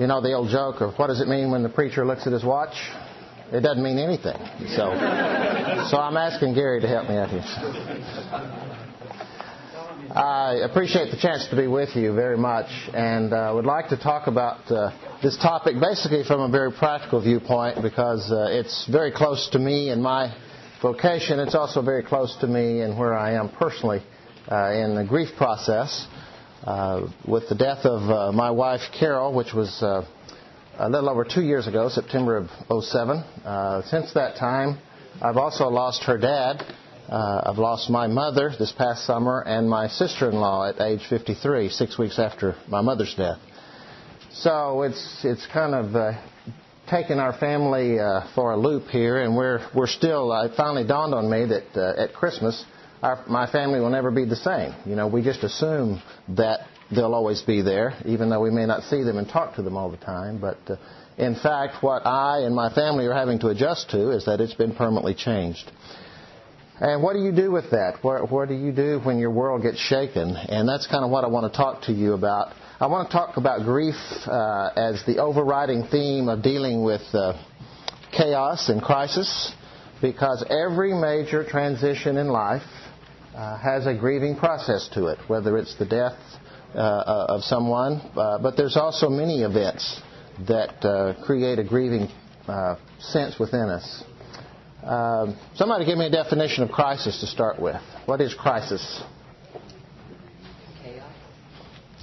You know the old joke of what does it mean when the preacher looks at his watch? It doesn't mean anything. So I'm asking Gary to help me out here. I appreciate the chance to be with you very much, and would like to talk about this topic basically from a very practical viewpoint because it's very close to me and my vocation. It's also very close to me and where I am personally in the grief process. With the death of my wife, Carol, which was a little over 2 years ago, September of 2007. Since that time, I've also lost her dad. I've lost my mother this past summer and my sister-in-law at age 53, 6 weeks after my mother's death. So it's kind of taken our family for a loop here, and we're still. It finally dawned on me that at Christmas, my family will never be the same. You know, we just assume that they'll always be there, even though we may not see them and talk to them all the time. But in fact, what I and my family are having to adjust to is that it's been permanently changed. And what do you do with that? What do you do when your world gets shaken? And that's kind of what I want to talk to you about. I want to talk about grief as the overriding theme of dealing with chaos and crisis, because every major transition in life has a grieving process to it, whether it's the death of someone, but there's also many events that create a grieving sense within us. Somebody give me a definition of crisis to start with. What is crisis?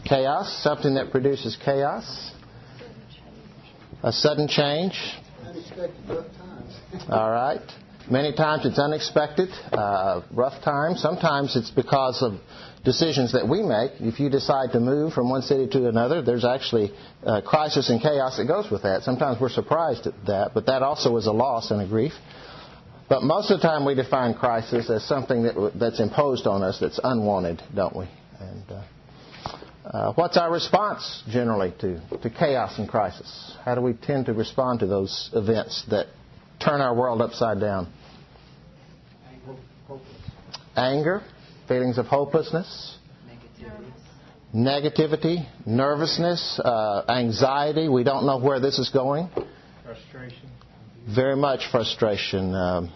Chaos, something that produces chaos. A sudden change. Unexpected rough times. All right. Many times it's unexpected, rough times. Sometimes it's because of decisions that we make. If you decide to move from one city to another, there's actually crisis and chaos that goes with that. Sometimes we're surprised at that, but that also is a loss and a grief. But most of the time we define crisis as something that's imposed on us that's unwanted, don't we? And what's our response generally to chaos and crisis? How do we tend to respond to those events that turn our world upside down? Anger, feelings of hopelessness, negativity, nervousness, anxiety. We don't know where this is going. Frustration. Very much frustration.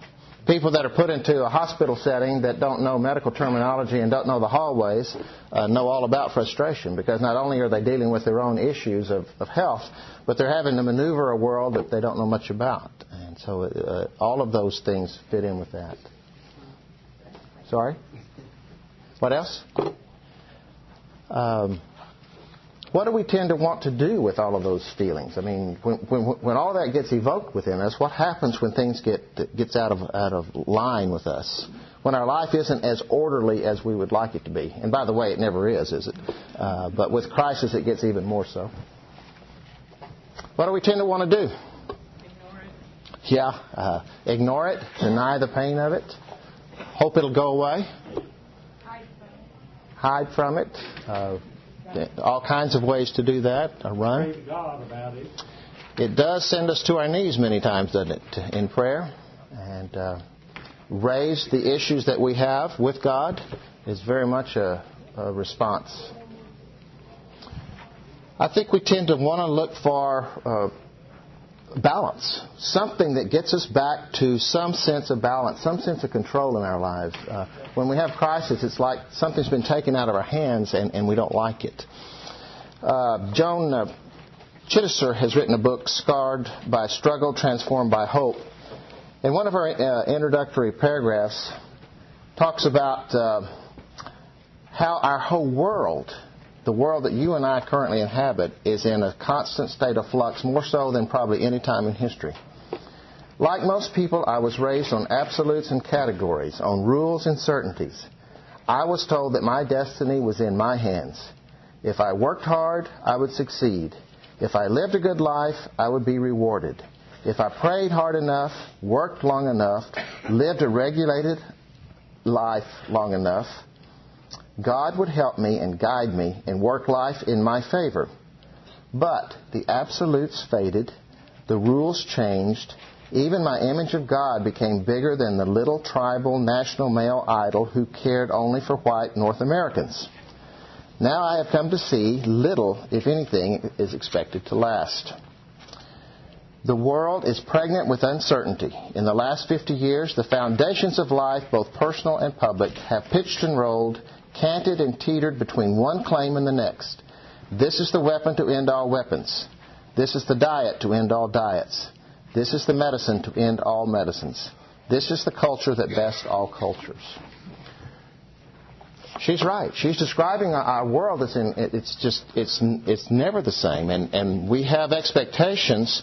People that are put into a hospital setting that don't know medical terminology and don't know the hallways know all about frustration, because not only are they dealing with their own issues of health, but they're having to maneuver a world that they don't know much about. And so all of those things fit in with that. Sorry? What else? What do we tend to want to do with all of those feelings? I mean, when all that gets evoked within us, what happens when things gets out of line with us? When our life isn't as orderly as we would like it to be. And by the way, it never is it? But with crisis, it gets even more so. What do we tend to want to do? Ignore it. Yeah, ignore it, deny the pain of it, hope it'll go away, hide from it. All kinds of ways to do that. Run. Pray to God about it. It does send us to our knees many times, doesn't it, in prayer? And raise the issues that we have with God is very much a response. I think we tend to want to look for balance, something that gets us back to some sense of balance, some sense of control in our lives. When we have crisis, it's like something's been taken out of our hands and we don't like it. Joan Chittister has written a book, Scarred by Struggle, Transformed by Hope. And one of her introductory paragraphs talks about how our whole world, the world that you and I currently inhabit, is in a constant state of flux, more so than probably any time in history. Like most people, I was raised on absolutes and categories, on rules and certainties. I was told that my destiny was in my hands. If I worked hard, I would succeed. If I lived a good life, I would be rewarded. If I prayed hard enough, worked long enough, lived a regulated life long enough, God would help me and guide me and work life in my favor. But the absolutes faded, the rules changed, even my image of God became bigger than the little tribal national male idol who cared only for white North Americans. Now I have come to see little, if anything, is expected to last. The world is pregnant with uncertainty. In the last 50 years, the foundations of life, both personal and public, have pitched and rolled, canted and teetered between one claim and the next. This is the weapon to end all weapons. This is the diet to end all diets. This is the medicine to end all medicines. This is the culture that bests all cultures. She's right. She's describing our world as it's never the same, and we have expectations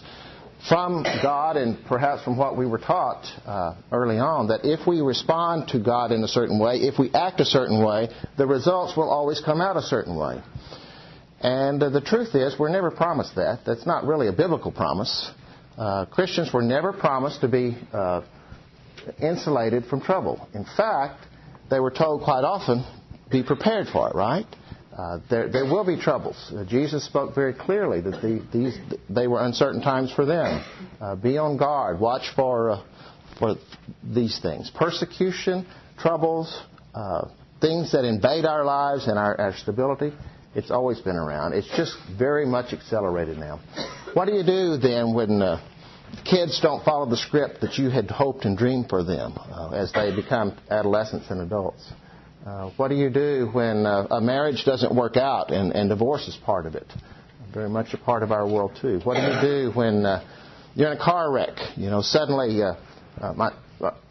from God and perhaps from what we were taught early on, that if we respond to God in a certain way, if we act a certain way, the results will always come out a certain way. And the truth is, we're never promised that. That's not really a biblical promise. Christians were never promised to be insulated from trouble. In fact, they were told quite often, be prepared for it, right? There will be troubles. Jesus spoke very clearly that they were uncertain times for them. Be on guard. Watch for these things. Persecution, troubles, things that invade our lives and our stability. It's always been around. It's just very much accelerated now. What do you do then when kids don't follow the script that you had hoped and dreamed for them as they become adolescents and adults? What do you do when a marriage doesn't work out and divorce is part of it? Very much a part of our world too. What do you do when you're in a car wreck? Suddenly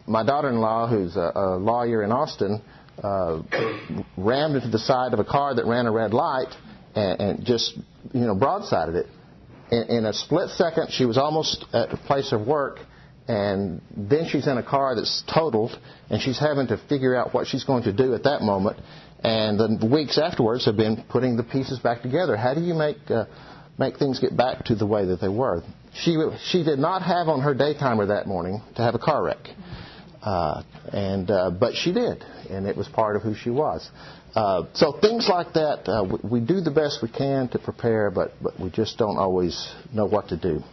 my daughter-in-law, who's a lawyer in Austin, rammed into the side of a car that ran a red light and just broadsided it. In a split second, she was almost at a place of work. And then she's in a car that's totaled, and she's having to figure out what she's going to do at that moment. And the weeks afterwards have been putting the pieces back together. How do you make things get back to the way that they were? She did not have on her daytimer that morning to have a car wreck, but she did, and it was part of who she was. So things like that, we do the best we can to prepare, but we just don't always know what to do.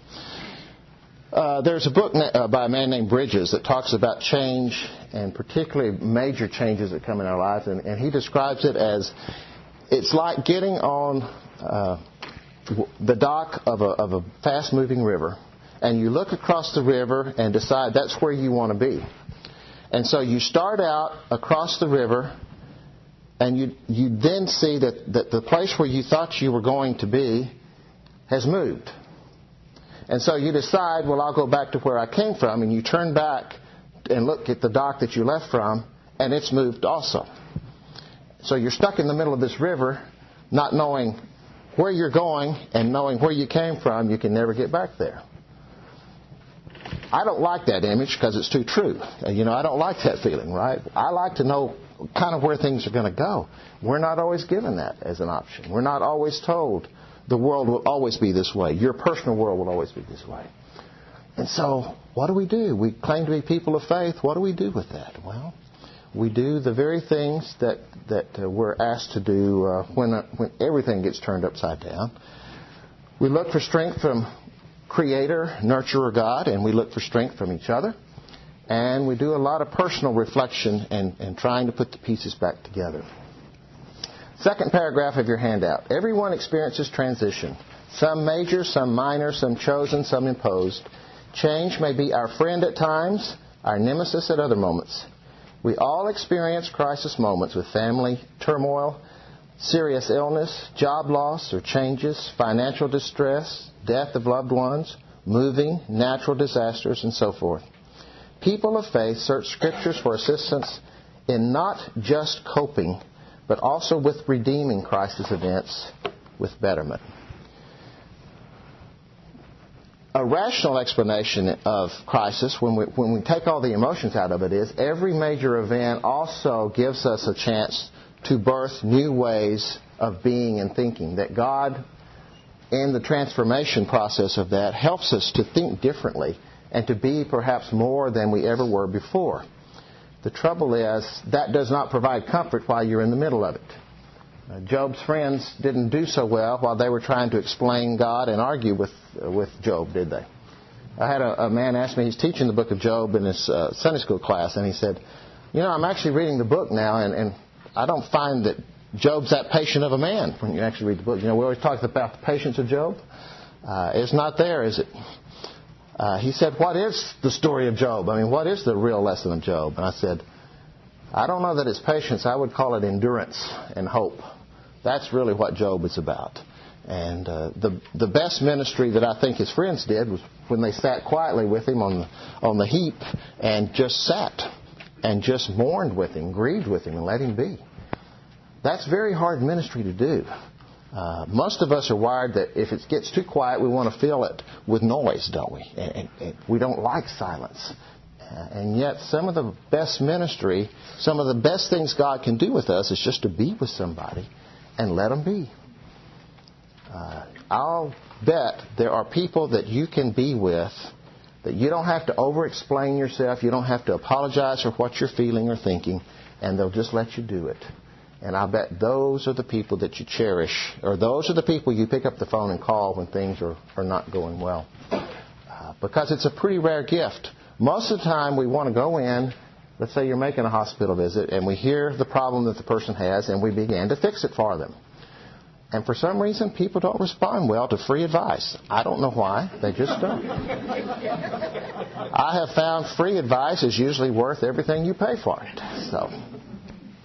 There's a book by a man named Bridges that talks about change, and particularly major changes that come in our lives, and he describes it as it's like getting on the dock of a fast-moving river, and you look across the river and decide that's where you want to be. And so you start out across the river, and you then see that the place where you thought you were going to be has moved. And so you decide, well, I'll go back to where I came from, and you turn back and look at the dock that you left from, and it's moved also. So you're stuck in the middle of this river, not knowing where you're going and knowing where you came from. You can never get back there. I don't like that image because it's too true. I don't like that feeling, right? I like to know kind of where things are going to go. We're not always given that as an option. We're not always told the world will always be this way. Your personal world will always be this way. And so, what do? We claim to be people of faith. What do we do with that? Well, we do the very things that we're asked to do when everything gets turned upside down. We look for strength from Creator, Nurturer God, and we look for strength from each other. And we do a lot of personal reflection and trying to put the pieces back together. Second paragraph of your handout. Everyone experiences transition. Some major, some minor, some chosen, some imposed. Change may be our friend at times, our nemesis at other moments. We all experience crisis moments with family turmoil, serious illness, job loss or changes, financial distress, death of loved ones, moving, natural disasters, and so forth. People of faith search Scriptures for assistance in not just coping, but also with redeeming crisis events with betterment. A rational explanation of crisis, when we take all the emotions out of it, is every major event also gives us a chance to birth new ways of being and thinking. That God, in the transformation process of that, helps us to think differently and to be perhaps more than we ever were before. The trouble is, that does not provide comfort while you're in the middle of it. Job's friends didn't do so well while they were trying to explain God and argue with Job, did they? I had a man ask me, he's teaching the book of Job in his Sunday school class, and he said, I'm actually reading the book now, and I don't find that Job's that patient of a man when you actually read the book. We always talk about the patience of Job. It's not there, is it? He said, what is the story of Job? I mean, what is the real lesson of Job? And I said, I don't know that it's patience. I would call it endurance and hope. That's really what Job is about. And the best ministry that I think his friends did was when they sat quietly with him on the heap and just sat and just mourned with him, grieved with him, and let him be. That's very hard ministry to do. Most of us are wired that if it gets too quiet, we want to fill it with noise, don't we? And we don't like silence. And yet some of the best ministry, some of the best things God can do with us is just to be with somebody and let them be. I'll bet there are people that you can be with that you don't have to over-explain yourself. You don't have to apologize for what you're feeling or thinking, and they'll just let you do it. And I bet those are the people that you cherish, or those are the people you pick up the phone and call when things are not going well. Because it's a pretty rare gift. Most of the time we want to go in, let's say you're making a hospital visit, and we hear the problem that the person has, and we begin to fix it for them. And for some reason, people don't respond well to free advice. I don't know why. They just don't. I have found free advice is usually worth everything you pay for it. So,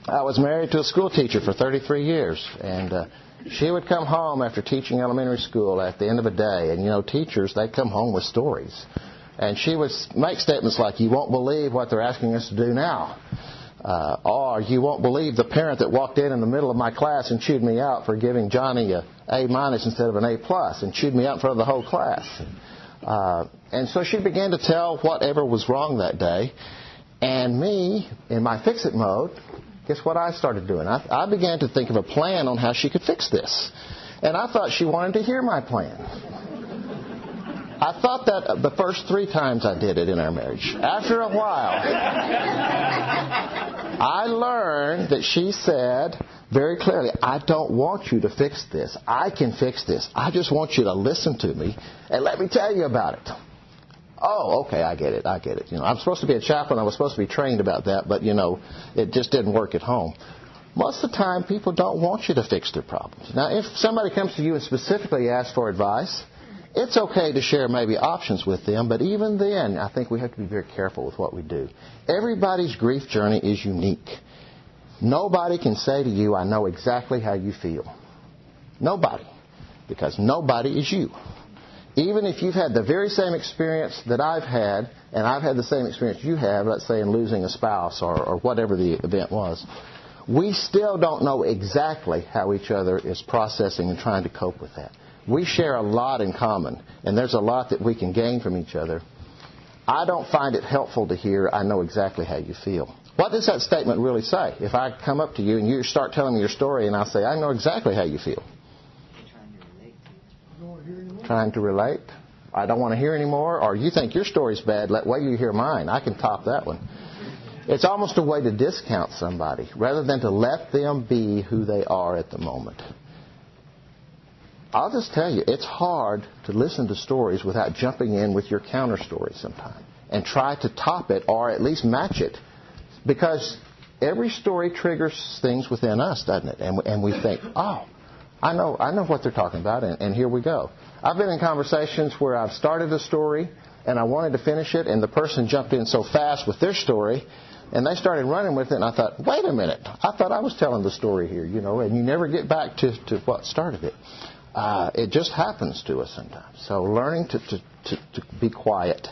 I was married to a school teacher for 33 years, and she would come home after teaching elementary school at the end of a day. And, teachers, they come home with stories. And she would make statements like, you won't believe what they're asking us to do now. Or you won't believe the parent that walked in the middle of my class and chewed me out for giving Johnny a A- instead of an A+ and chewed me out in front of the whole class. And so she began to tell whatever was wrong that day. And me, in my fix-it mode, guess what I started doing? I began to think of a plan on how she could fix this. And I thought she wanted to hear my plan. I thought that the first 3 times I did it in our marriage. After a while, I learned that she said very clearly, I don't want you to fix this. I can fix this. I just want you to listen to me and let me tell you about it. Oh, okay, I get it. I'm supposed to be a chaplain. I was supposed to be trained about that, but, it just didn't work at home. Most of the time, people don't want you to fix their problems. Now, if somebody comes to you and specifically asks for advice, it's okay to share maybe options with them, but even then, I think we have to be very careful with what we do. Everybody's grief journey is unique. Nobody can say to you, I know exactly how you feel. Nobody. Because nobody is you. Even if you've had the very same experience that I've had, and I've had the same experience you have, let's say in losing a spouse or whatever the event was, we still don't know exactly how each other is processing and trying to cope with that. We share a lot in common, and there's a lot that we can gain from each other. I don't find it helpful to hear, I know exactly how you feel. What does that statement really say? If I come up to you and you start telling me your story and I say, I know exactly how you feel. Trying to relate? I don't want to hear anymore, or you think your story's bad, wait till you hear mine. I can top that one. It's almost a way to discount somebody rather than to let them be who they are at the moment. I'll just tell you, it's hard to listen to stories without jumping in with your counter story sometime and try to top it or at least match it. Because every story triggers things within us, doesn't it? And we think, oh, I know what they're talking about, and here we go. I've been in conversations where I've started a story and I wanted to finish it, and the person jumped in so fast with their story, and they started running with it, and I thought, wait a minute, I thought I was telling the story here, and you never get back to what started it. It just happens to us sometimes. So learning to be quiet.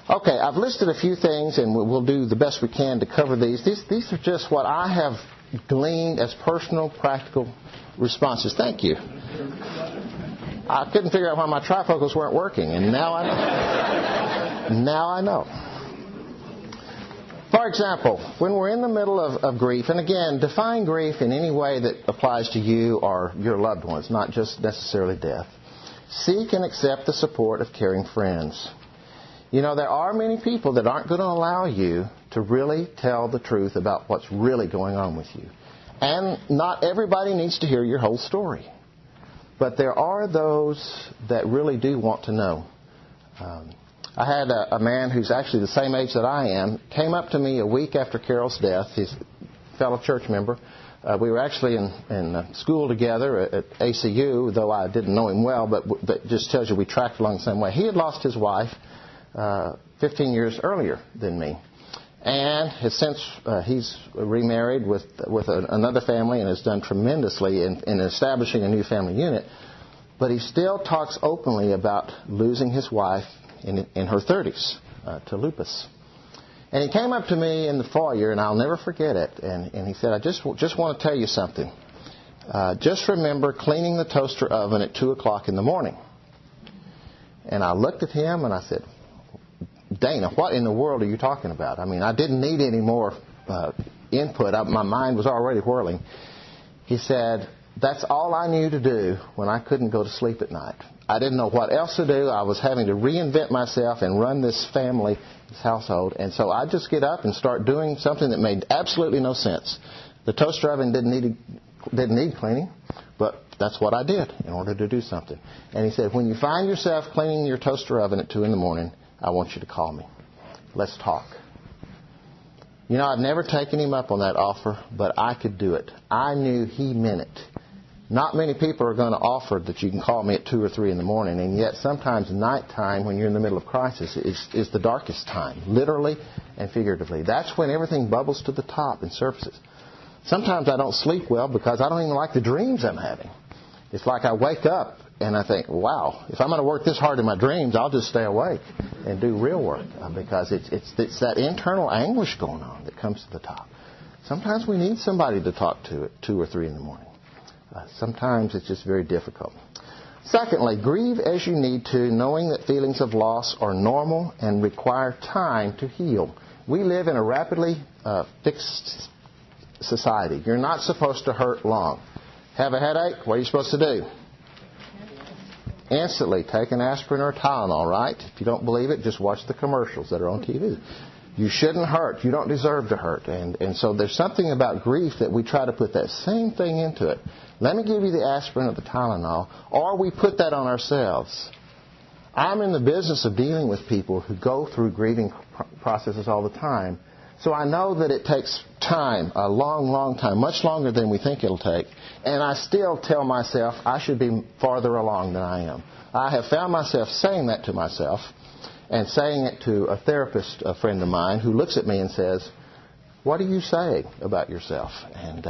Okay, I've listed a few things, and we'll do the best we can to cover these. These are just what I have gleaned as personal, practical responses. Thank you. I couldn't figure out why my trifocals weren't working, and now I know. Now I know. For example, when we're in the middle of grief, and again, define grief in any way that applies to you or your loved ones, not just necessarily death. Seek and accept the support of caring friends. There are many people that aren't going to allow you to really tell the truth about what's really going on with you. And not everybody needs to hear your whole story. But there are those that really do want to know. I had a man who's actually the same age that I am, came up to me a week after Carol's death, his fellow church member, We were actually in school together at ACU, though I didn't know him well, but that just tells you we tracked along the same way. He had lost his wife 15 years earlier than me. And has since he's remarried with another family and has done tremendously in establishing a new family unit. But he still talks openly about losing his wife in her 30s to lupus. And he came up to me in the foyer, and I'll never forget it. And he said, "I just want to tell you something. Just remember cleaning the toaster oven at 2 o'clock in the morning." And I looked at him and I said, "Dana, what in the world are you talking about?" I mean, I didn't need any more input. My mind was already whirling. He said, "That's all I knew to do when I couldn't go to sleep at night. I didn't know what else to do. I was having to reinvent myself and run this family, this household. And so I just get up and start doing something that made absolutely no sense. The toaster oven didn't need cleaning, but that's what I did in order to do something." And he said, "When you find yourself cleaning your toaster oven at 2 in the morning, I want you to call me. Let's talk." You know, I've never taken him up on that offer, but I could do it. I knew he meant it. Not many people are going to offer that you can call me at 2 or 3 in the morning, and yet sometimes nighttime when you're in the middle of crisis is the darkest time, literally and figuratively. That's when everything bubbles to the top and surfaces. Sometimes I don't sleep well because I don't even like the dreams I'm having. It's like I wake up and I think, wow, if I'm going to work this hard in my dreams, I'll just stay awake and do real work because it's that internal anguish going on that comes to the top. Sometimes we need somebody to talk to at 2 or 3 in the morning. Sometimes it's just very difficult. Secondly, grieve as you need to, knowing that feelings of loss are normal and require time to heal. We live in a rapidly fixed society. You're not supposed to hurt long. Have a headache? What are you supposed to do? Instantly take an aspirin or a Tylenol, right? If you don't believe it, just watch the commercials that are on TV. You shouldn't hurt. You don't deserve to hurt. And so there's something about grief that we try to put that same thing into it. Let me give you the aspirin or the Tylenol, or we put that on ourselves. I'm in the business of dealing with people who go through grieving processes all the time. So I know that it takes time, a long, long time, much longer than we think it'll take. And I still tell myself I should be farther along than I am. I have found myself saying that to myself and saying it to a therapist, a friend of mine, who looks at me and says, "What are you saying about yourself?" And,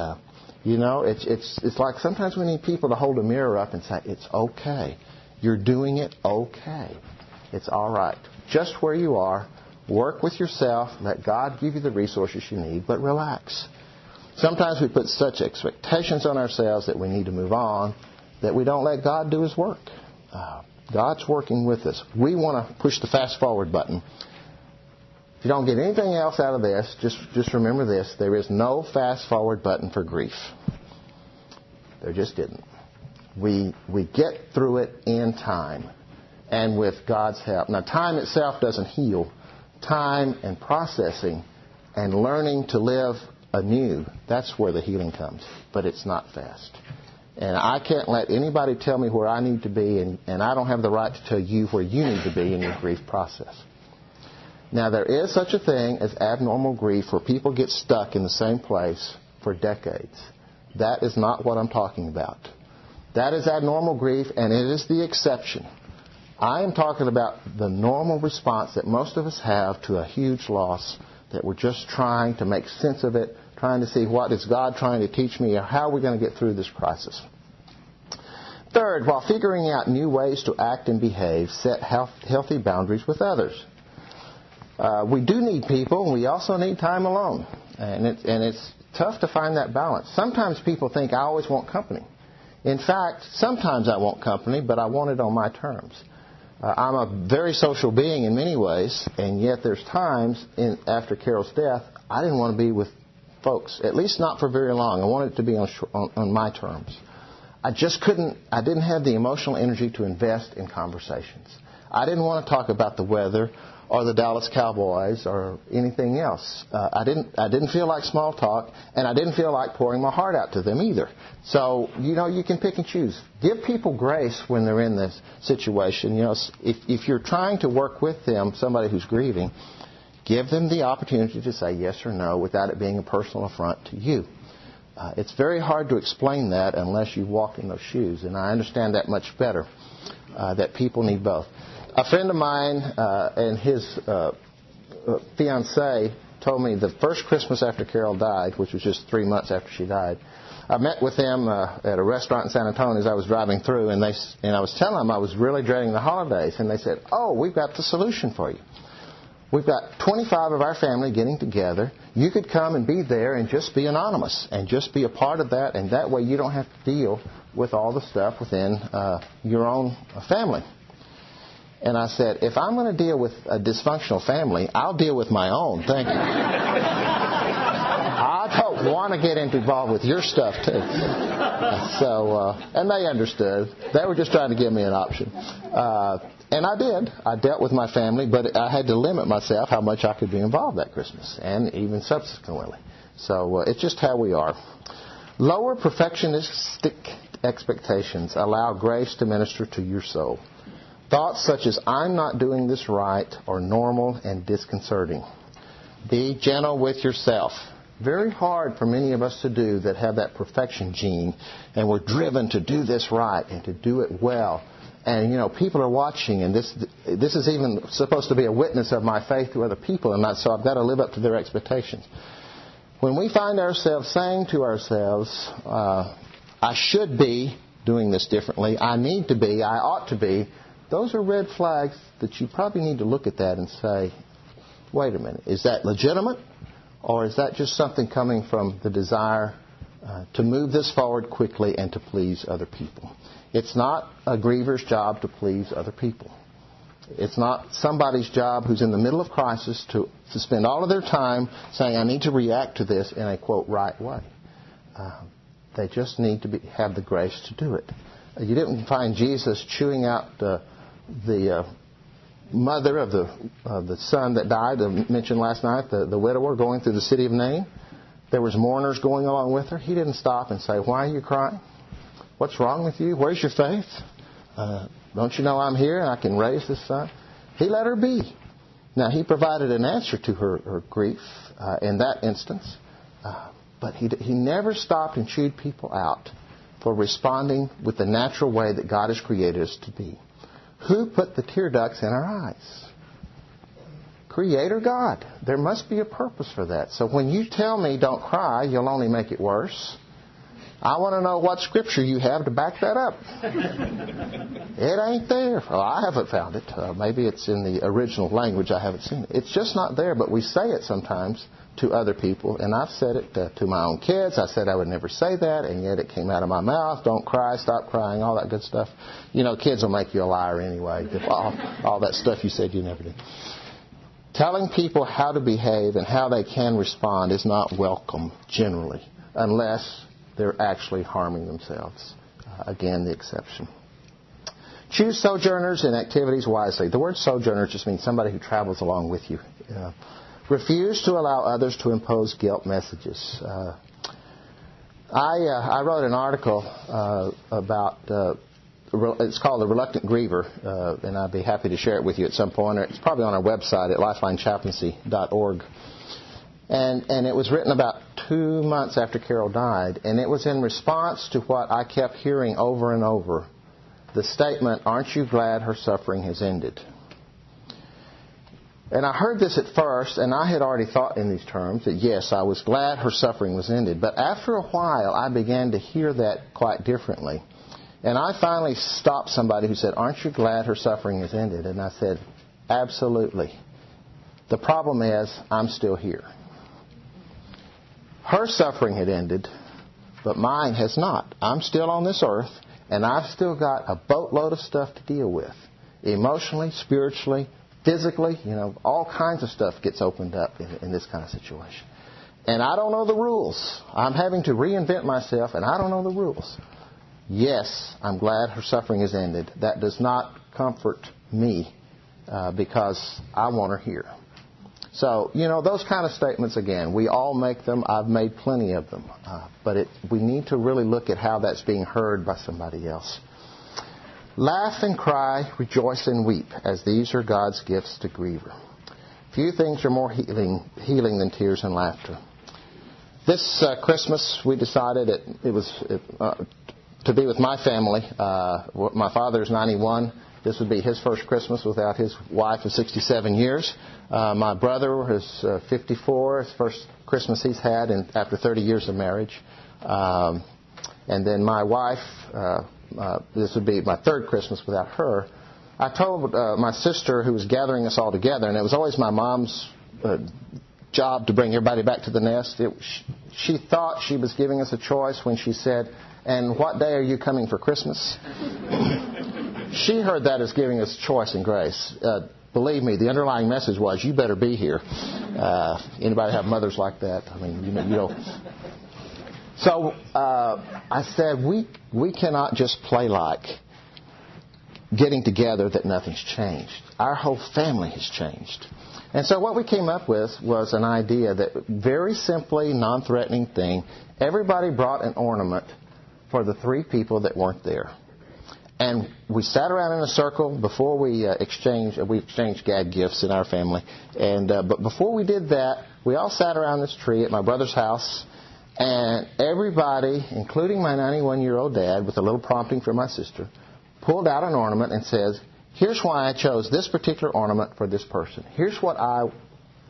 you know, it's like sometimes we need people to hold a mirror up and say, "It's okay. You're doing it okay. It's all right. Just where you are. Work with yourself. Let God give you the resources you need, but relax." Sometimes we put such expectations on ourselves that we need to move on that we don't let God do His work. God's working with us. We want to push the fast forward button. If you don't get anything else out of this, just remember this. There is no fast forward button for grief. There just isn't. We get through it in time and with God's help. Now, time itself doesn't heal. Time and processing and learning to live anew, that's where the healing comes. But it's not fast. And I can't let anybody tell me where I need to be, and I don't have the right to tell you where you need to be in your grief process. Now, there is such a thing as abnormal grief where people get stuck in the same place for decades. That is not what I'm talking about. That is abnormal grief, and it is the exception. I am talking about the normal response that most of us have to a huge loss, that we're just trying to make sense of it, trying to see what is God trying to teach me, or how are we going to get through this crisis. Third, while figuring out new ways to act and behave, set healthy boundaries with others. We do need people, and we also need time alone. And it's tough to find that balance. Sometimes people think I always want company. In fact, sometimes I want company, but I want it on my terms. I'm a very social being in many ways, and yet there's times after Carol's death, I didn't want to be with folks, at least not for very long. I wanted it to be on my terms. I just couldn't, I didn't have the emotional energy to invest in conversations. I didn't want to talk about the weather or the Dallas Cowboys or anything else. I didn't feel like small talk, and I didn't feel like pouring my heart out to them either. So, you know, you can pick and choose. Give people grace when they're in this situation. You know, if you're trying to work with them, somebody who's grieving, give them the opportunity to say yes or no without it being a personal affront to you. It's very hard to explain that unless you walk in those shoes, and I understand that much better, that people need both. A friend of mine and his fiancée told me the first Christmas after Carol died, which was just 3 months after she died, I met with them at a restaurant in San Antonio as I was driving through, and I was telling them I was really dreading the holidays, and they said, "Oh, we've got the solution for you. We've got 25 of our family getting together. You could come and be there and just be anonymous and just be a part of that, and that way you don't have to deal with all the stuff within your own family." And I said, if I'm going to deal with a dysfunctional family, I'll deal with my own. Thank you. I don't want to get involved with your stuff, too. And they understood. They were just trying to give me an option. And I did. I dealt with my family, but I had to limit myself how much I could be involved that Christmas and even subsequently. So it's just how we are. Lower perfectionistic expectations allow grace to minister to your soul. Thoughts such as, I'm not doing this right, are normal and disconcerting. Be gentle with yourself. Very hard for many of us to do that have that perfection gene, and we're driven to do this right and to do it well. And, people are watching, and this is even supposed to be a witness of my faith to other people, and so I've got to live up to their expectations. When we find ourselves saying to ourselves, I should be doing this differently, I need to be, I ought to be, those are red flags that you probably need to look at that and say, wait a minute, is that legitimate? Or is that just something coming from the desire to move this forward quickly and to please other people? It's not a griever's job to please other people. It's not somebody's job who's in the middle of crisis to spend all of their time saying, I need to react to this in a, quote, right way. They just need to have the grace to do it. You didn't find Jesus chewing out the mother of the son that died, mentioned last night, the widower going through the city of Nain. There was mourners going along with her. He didn't stop and say, why are you crying? What's wrong with you? Where's your faith? Don't you know I'm here and I can raise this son? He let her be. Now, he provided an answer to her grief in that instance. But he never stopped and chewed people out for responding with the natural way that God has created us to be. Who put the tear ducts in our eyes? Creator God. There must be a purpose for that. So when you tell me don't cry, you'll only make it worse. I want to know what scripture you have to back that up. It ain't there. Well, I haven't found it. Maybe it's in the original language. I haven't seen it. It's just not there, but we say it sometimes to other people, and I've said it to my own kids. I said I would never say that, and yet it came out of my mouth. Don't cry, stop crying, all that good stuff. Kids will make you a liar anyway. All that stuff you said you never did. Telling people how to behave and how they can respond is not welcome, generally, unless they're actually harming themselves. Again, the exception. Choose sojourners and activities wisely. The word sojourner just means somebody who travels along with you. Refuse to allow others to impose guilt messages. I wrote an article about, it's called The Reluctant Griever, and I'd be happy to share it with you at some point. It's probably on our website at lifelinechaplaincy.org. And it was written about 2 months after Carol died, and it was in response to what I kept hearing over and over, the statement, aren't you glad her suffering has ended? And I heard this at first, and I had already thought in these terms that, yes, I was glad her suffering was ended. But after a while, I began to hear that quite differently. And I finally stopped somebody who said, aren't you glad her suffering has ended? And I said, absolutely. The problem is, I'm still here. Her suffering had ended, but mine has not. I'm still on this earth, and I've still got a boatload of stuff to deal with. Emotionally, spiritually, physically, all kinds of stuff gets opened up in this kind of situation. And I don't know the rules. I'm having to reinvent myself, and I don't know the rules. Yes, I'm glad her suffering has ended. That does not comfort me because I want her here. So, those kind of statements, again, we all make them. I've made plenty of them. But we need to really look at how that's being heard by somebody else. Laugh and cry, rejoice and weep, as these are God's gifts to griever. Few things are more healing than tears and laughter. This Christmas, we decided it was to be with my family. My father's 91. This would be his first Christmas without his wife of 67 years. My brother is 54. It's the first Christmas he's had after 30 years of marriage. And then my wife, this would be my third Christmas without her. I told my sister, who was gathering us all together, and it was always my mom's job to bring everybody back to the nest. She thought she was giving us a choice when she said, "And what day are you coming for Christmas?" She heard that as giving us choice and grace. Believe me, the underlying message was, you better be here. Anybody have mothers like that? I mean, you know. So I said, we cannot just play like getting together that nothing's changed. Our whole family has changed. And so what we came up with was an idea that very simply, non-threatening thing, everybody brought an ornament for the three people that weren't there. And we sat around in a circle before we exchanged gag gifts in our family. But before we did that, we all sat around this tree at my brother's house, and everybody, including my 91-year-old dad, with a little prompting from my sister, pulled out an ornament and says, "Here's why I chose this particular ornament for this person. Here's what I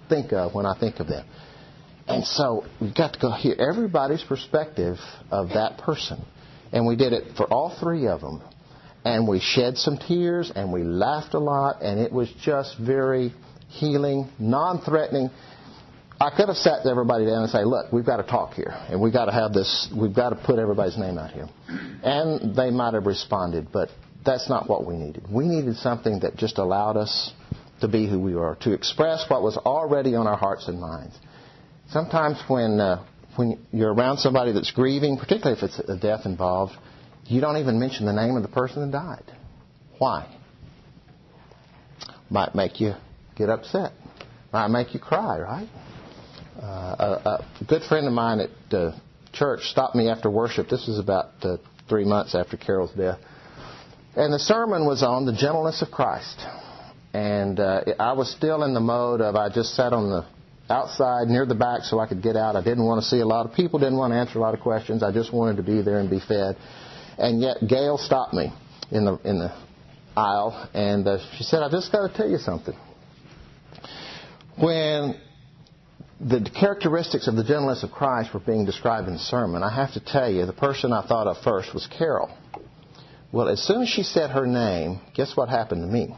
think of when I think of them." And so we got to go hear everybody's perspective of that person. And we did it for all three of them. And we shed some tears, and we laughed a lot, and it was just very healing, non-threatening. I could have sat everybody down and say, "Look, we've got to talk here, and we've got to have this. We've got to put everybody's name out here." And they might have responded, but that's not what we needed. We needed something that just allowed us to be who we are, to express what was already on our hearts and minds. Sometimes when you're around somebody that's grieving, particularly if it's a death involved, you don't even mention the name of the person that died. Why? Might make you get upset. Might make you cry, right? A good friend of mine at church stopped me after worship. This was about 3 months after Carol's death. And the sermon was on the gentleness of Christ. And I was still in the mode of I just sat on the outside near the back so I could get out. I didn't want to see a lot of people, didn't want to answer a lot of questions. I just wanted to be there and be fed. And yet Gail stopped me in the aisle, and she said, "I just got to tell you something. When the characteristics of the gentleness of Christ were being described in the sermon, I have to tell you, the person I thought of first was Carol. Well, as soon as she said her name, guess what happened to me?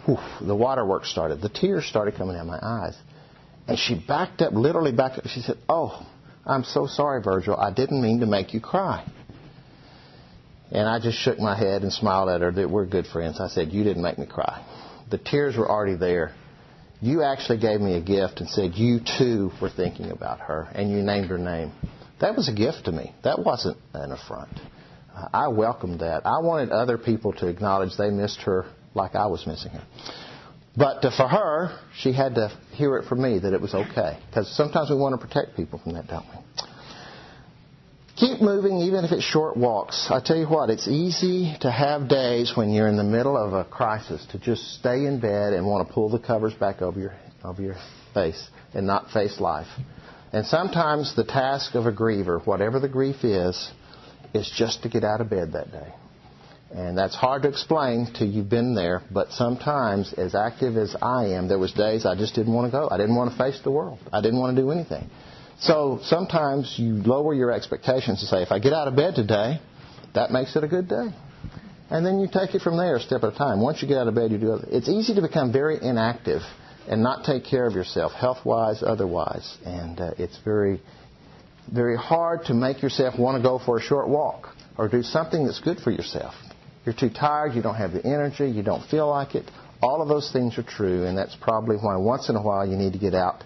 Whew, the waterworks started. The tears started coming down my eyes. And she backed up, literally backed up. She said, "Oh, I'm so sorry, Virgil. I didn't mean to make you cry." And I just shook my head and smiled at her that we're good friends. I said, "You didn't make me cry. The tears were already there. You actually gave me a gift and said you too were thinking about her, and you named her name." That was a gift to me. That wasn't an affront. I welcomed that. I wanted other people to acknowledge they missed her like I was missing her. But for her, she had to hear it from me that it was okay. Because sometimes we want to protect people from that, don't we? Keep moving, even if it's short walks. I tell you what, it's easy to have days when you're in the middle of a crisis to just stay in bed and want to pull the covers back over your face and not face life. And sometimes the task of a griever, whatever the grief is just to get out of bed that day. And that's hard to explain till you've been there. But sometimes, as active as I am, there was days I just didn't want to go. I didn't want to face the world. I didn't want to do anything. So sometimes you lower your expectations and say, if I get out of bed today, that makes it a good day. And then you take it from there a step at a time. Once you get out of bed, you do it. It's easy to become very inactive and not take care of yourself, health-wise, otherwise. And it's very, very hard to make yourself want to go for a short walk or do something that's good for yourself. You're too tired, you don't have the energy, you don't feel like it. All of those things are true, and that's probably why once in a while you need to get out,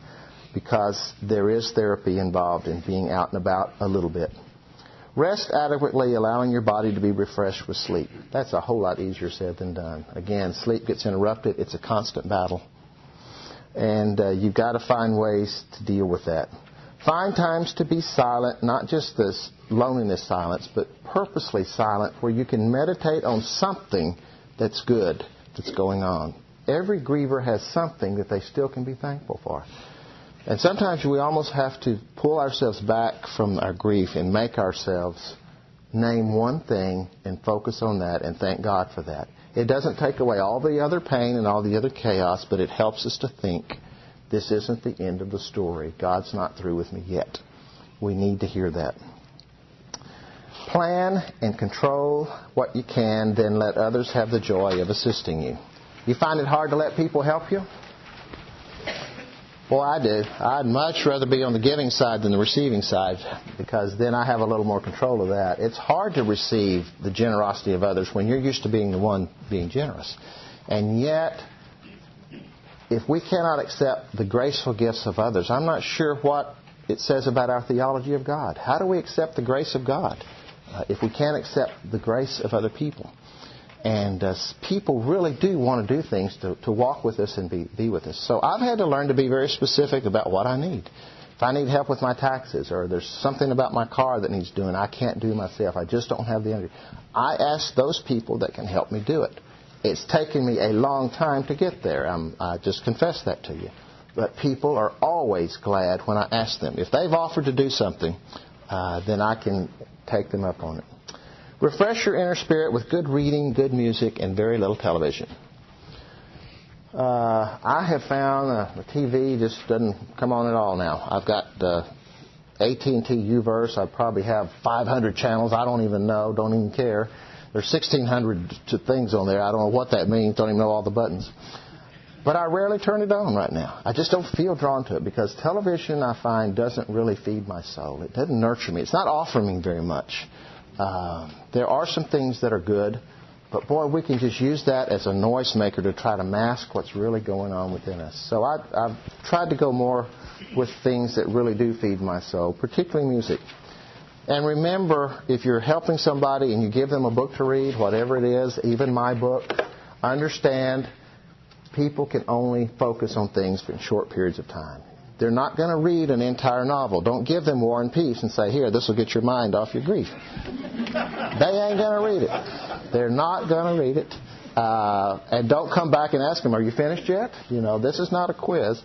because there is therapy involved in being out and about a little bit. Rest adequately, allowing your body to be refreshed with sleep. That's a whole lot easier said than done. Again, sleep gets interrupted. It's a constant battle. And you've got to find ways to deal with that. Find times to be silent, not just this loneliness silence, but purposely silent, where you can meditate on something that's good that's going on. Every griever has something that they still can be thankful for. And sometimes we almost have to pull ourselves back from our grief and make ourselves name one thing and focus on that and thank God for that. It doesn't take away all the other pain and all the other chaos, but it helps us to think this isn't the end of the story. God's not through with me yet. We need to hear that. Plan and control what you can, then let others have the joy of assisting you. You find it hard to let people help you? Well, I do. I'd much rather be on the giving side than the receiving side, because then I have a little more control of that. It's hard to receive the generosity of others when you're used to being the one being generous. And yet, if we cannot accept the graceful gifts of others, I'm not sure what it says about our theology of God. How do we accept the grace of God if we can't accept the grace of other people? And people really do want to do things to walk with us and be with us. So I've had to learn to be very specific about what I need. If I need help with my taxes, or there's something about my car that needs doing I can't do myself, I just don't have the energy, I ask those people that can help me do it. It's taken me a long time to get there. I just confess that to you. But people are always glad when I ask them. If they've offered to do something, then I can take them up on it. Refresh your inner spirit with good reading, good music, and very little television. I have found the TV just doesn't come on at all now. I've got AT&T U-verse. I probably have 500 channels. I don't even know, don't even care. There's 1,600 things on there. I don't know what that means. Don't even know all the buttons. But I rarely turn it on right now. I just don't feel drawn to it, because television, I find, doesn't really feed my soul. It doesn't nurture me. It's not offering me very much. There are some things that are good, but boy, we can just use that as a noise maker to try to mask what's really going on within us. So I've tried to go more with things that really do feed my soul, particularly music. And remember, if you're helping somebody and you give them a book to read, whatever it is, even my book, understand people can only focus on things for short periods of time. They're not going to read an entire novel. Don't give them War and Peace and say, here, this will get your mind off your grief. They ain't going to read it. They're not going to read it. And don't come back and ask them, are you finished yet? You know, this is not a quiz.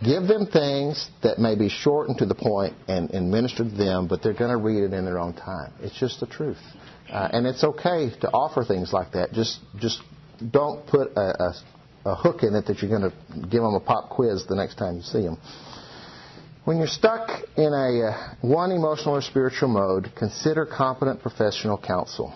Give them things that may be short and to the point and minister to them, but they're going to read it in their own time. It's just the truth. And it's okay to offer things like that. Just don't put a hook in it that you're going to give them a pop quiz the next time you see them. When you're stuck in one emotional or spiritual mode, consider competent professional counsel.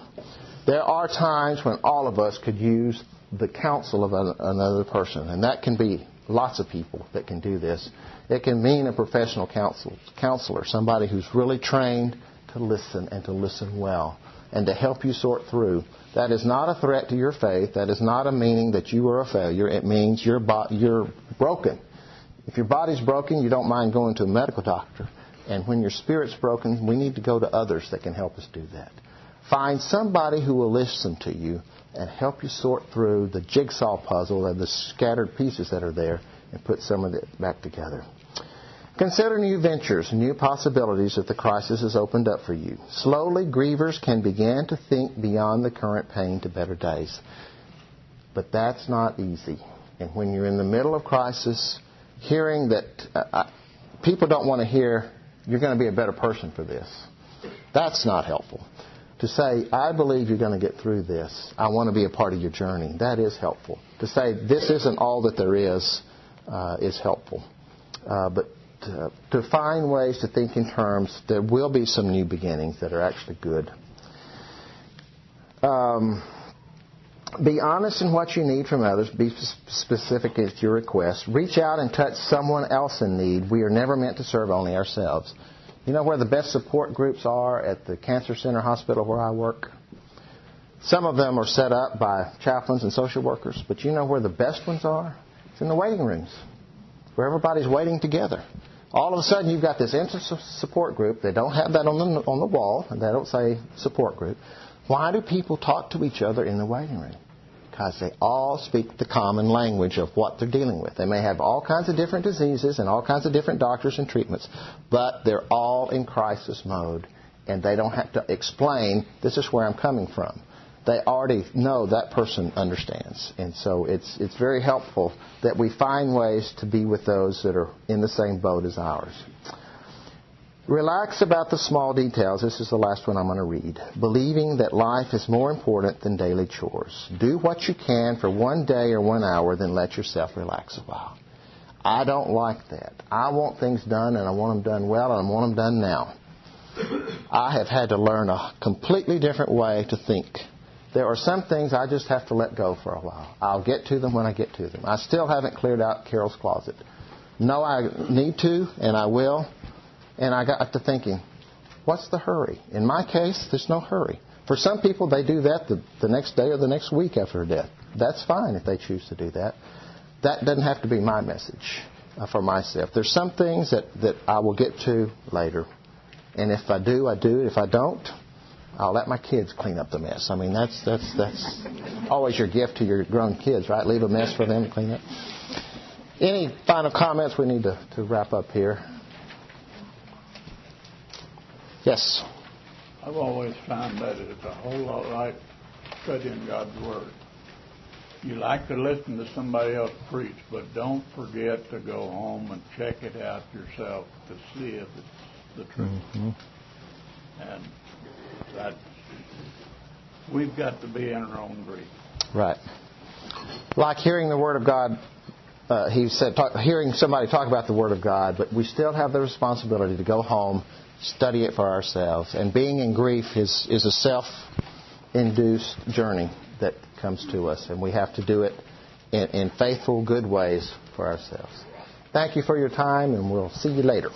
There are times when all of us could use the counsel of another person, and that can be lots of people that can do this. It can mean a professional counselor, somebody who's really trained to listen and to listen well and to help you sort through. That is not a threat to your faith. That is not a meaning that you are a failure. It means you're broken. If your body's broken, you don't mind going to a medical doctor. And when your spirit's broken, we need to go to others that can help us do that. Find somebody who will listen to you and help you sort through the jigsaw puzzle and the scattered pieces that are there and put some of it back together. Consider new ventures, new possibilities if the crisis has opened up for you. Slowly, grievers can begin to think beyond the current pain to better days. But that's not easy. And when you're in the middle of crisis, hearing that people don't want to hear, you're going to be a better person for this, that's not helpful. To say, I believe you're going to get through this. I want to be a part of your journey. That is helpful. To say, this isn't all that there is helpful. But to find ways to think in terms, there will be some new beginnings that are actually good. Be honest in what you need from others. Be specific as your request. Reach out and touch someone else in need. We are never meant to serve only ourselves. You know where the best support groups are? At the Cancer Center Hospital where I work. Some of them are set up by chaplains and social workers, but you know where the best ones are? It's in the waiting rooms, where everybody's waiting together. All of a sudden, you've got this instant support group. They don't have that on the wall, and they don't say support group. Why do people talk to each other in the waiting room? Because they all speak the common language of what they're dealing with. They may have all kinds of different diseases and all kinds of different doctors and treatments, but they're all in crisis mode, and they don't have to explain, this is where I'm coming from. they already know that person understands. And so it's very helpful that we find ways to be with those that are in the same boat as ours. Relax about the small details. This is the last one I'm going to read. Believing that life is more important than daily chores. Do what you can for one day or 1 hour, then let yourself relax a while. I don't like that. I want things done, and I want them done well, and I want them done now. I have had to learn a completely different way to think. There are some things I just have to let go for a while. I'll get to them when I get to them. I still haven't cleared out Carol's closet. No, I need to, and I will. And I got to thinking, what's the hurry? In my case, there's no hurry. For some people, they do that the next day or the next week after a death. That's fine if they choose to do that. That doesn't have to be my message for myself. There's some things that I will get to later. And if I do, I do. If I don't, I'll let my kids clean up the mess. I mean, that's always your gift to your grown kids, right? Leave a mess for them to clean up. Any final comments? We need to wrap up here. Yes. I've always found that it's a whole lot like studying God's Word. You like to listen to somebody else preach, but don't forget to go home and check it out yourself to see if it's the truth. Mm-hmm. And that we've got to be in our own grief. Right. Like hearing the Word of God, he said, hearing somebody talk about the Word of God, but we still have the responsibility to go home, study it for ourselves. And being in grief is a self-induced journey that comes to us. And we have to do it in faithful, good ways for ourselves. Thank you for your time, and we'll see you later.